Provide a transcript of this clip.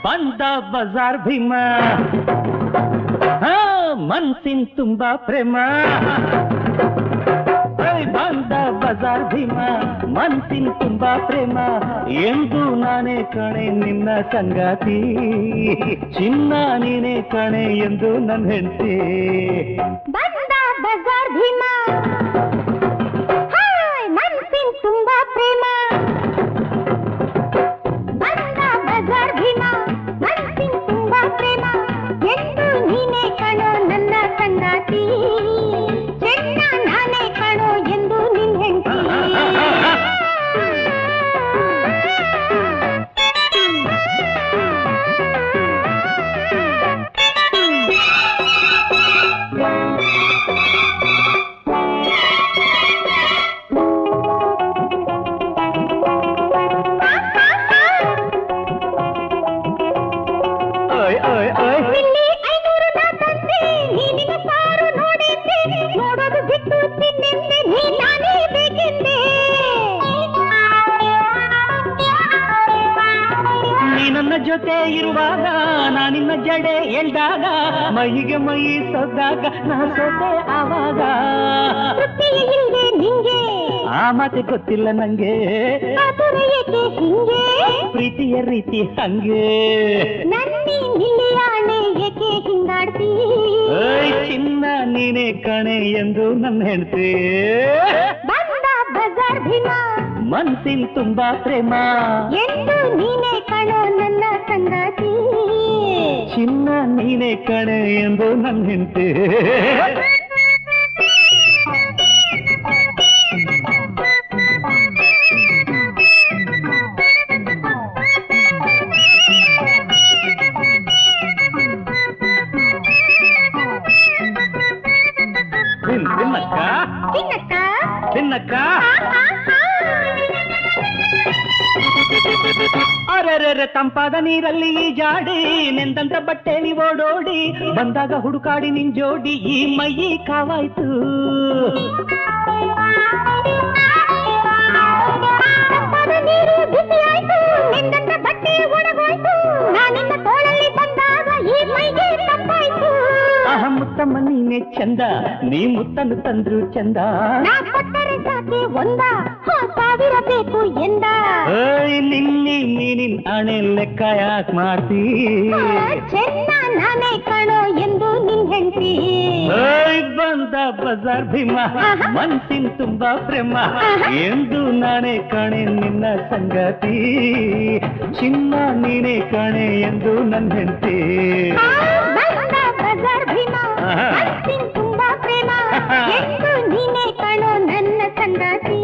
ಬಂದ ಬಜಾರ್ ಭೀಮ ಮನ್ಸಿನ ತುಂಬಾ ಪ್ರೇಮ ಬಂದ ಬಜಾರ್ ಭೀಮ ಮನ್ಸಿನ ತುಂಬಾ ಪ್ರೇಮ ಎಂದು ನಾನೇ ಕಣೆ ನಿನ್ನ ಸಂಗಾತಿ ಚಿನ್ನ ನೀನೇ ಕಣೆ ಎಂದು ನನ್ನ ಹೆಂಡತಿ ಬಂದ ಬಜಾರ್ ಭೀಮ ಮನ್ಸಿನ ತುಂಬಾ ಪ್ರೇಮ ಬಂದ ಬಜಾರ್ ಭೀಮ ಮನ್ಸಿನ ತುಂಬಾ ಪ್ರೇಮ ಎಂದು ನೀನೇ ಕಣೋ ನನ್ನ ಸಂಗಾತಿ ಚೆನ್ನ ನಾನೇ ಕಣೋ ಎಂದು ನಿನ್ ಹೆಂಡತಿ ಜೊತೆ ಇರುವಾಗ ನಾನಿನ್ನ ಜಡೆ ಎಲ್ದಾಗ ಮೈಗೆ ಮೈ ಸೊದ್ದಾಗ ನಾ ಸೋತೆ ಆವಾಗ ನಿಂಗೆ ಆ ಮಾತೆ ಗೊತ್ತಿಲ್ಲ ನಂಗೆ ಪ್ರೀತಿಯ ರೀತಿ ಹಂಗೆ ನನ್ನಿ ನಿಲ್ಲಿಯಾಣೆ ಏಕೆ ಹಿಂಗಾಡ್ತಿ ಚಿನ್ನ ನೀನೇ ಕಣೆ ಎಂದು ನನ್ನ ಹೆಂಡತಿ ಬಂದ ಬಜಾರ್ ಭೀಮ ಮನ್ಸಿನ ತುಂಬಾ ಪ್ರೇಮ ಎಂದು ನೀನೇ ಕಣೋ ನನ್ನ ಸಂಗಾತಿ ಚಿನ್ನ ನೀನೇ ಕಣೆ ಎಂದು ನನ್ನ ಹೆಂಡತಿ ತಿನ್ನಕ್ಕ ತಿನ್ನಕ್ಕ ತಿನ್ನಕ್ಕ ಅರೆರೆ ತಂಪಾದ ನೀರಲ್ಲಿ ಜಾಡಿ ನೆಂದಂತ ಬಟ್ಟೆಲಿ ಓಡೋಡಿ ಬಂದಾಗ ಹುಡುಕಾಡಿ ನಿನ್ ಜೋಡಿ ಈ ಮೈ ಕಾವಾಯ್ತು ನೀರು ಬಿಸಿಯಾಯ್ತು ನೆಂದಂತ ಬಟ್ಟೆ ಒಣಗೋಯ್ತು ನಾನಿನ್ನ ತೋಳಲ್ಲಿ ಬಂದಾಗ ಈ ಮೈಗೆ ತಂಪಾಯ್ತು ಮುತ್ತಮ್ಮ ನೀನೆ ಚಂದ ನೀ ಮುತ್ತನ್ನು ತಂದ್ರು ಚಂದ ನಾ ಕೊಟ್ಟರೆ ಸಾಕೆ ಒಂದ ಸಾವಿರ ಬೇಕು ಎಂದ ನಿನ್ನಿ ನೀನಿನ್ ಹಣೆ ಲೆಕ್ಕ ಯಾಕೆ ಮಾಡ್ತೀ ಚೆನ್ನ ನಾನೇ ಕಣೋ ಎಂದು ನಿನ್ ಹೆಂಡತಿ ಬಂದ ಬಜಾರ್ ಭೀಮ ಮನ್ಸಿನ ತುಂಬಾ ಪ್ರೇಮ ಎಂದು ನಾನೇ ಕಣೆ ನಿನ್ನ ಸಂಗತಿ ಚಿನ್ನ ನೀನೇ ಕಣೆ ಎಂದು ನನ್ನ ಹೆಂಡತಿ ಬಂದ ಬಜಾರ್ ಭೀಮ ಮನ್ಸಿನ ತುಂಬಾ ಪ್ರೇಮ ಎಂದು ನೀನೇ ಕಣೋ ನನ್ನ ಸಂಗಾತಿ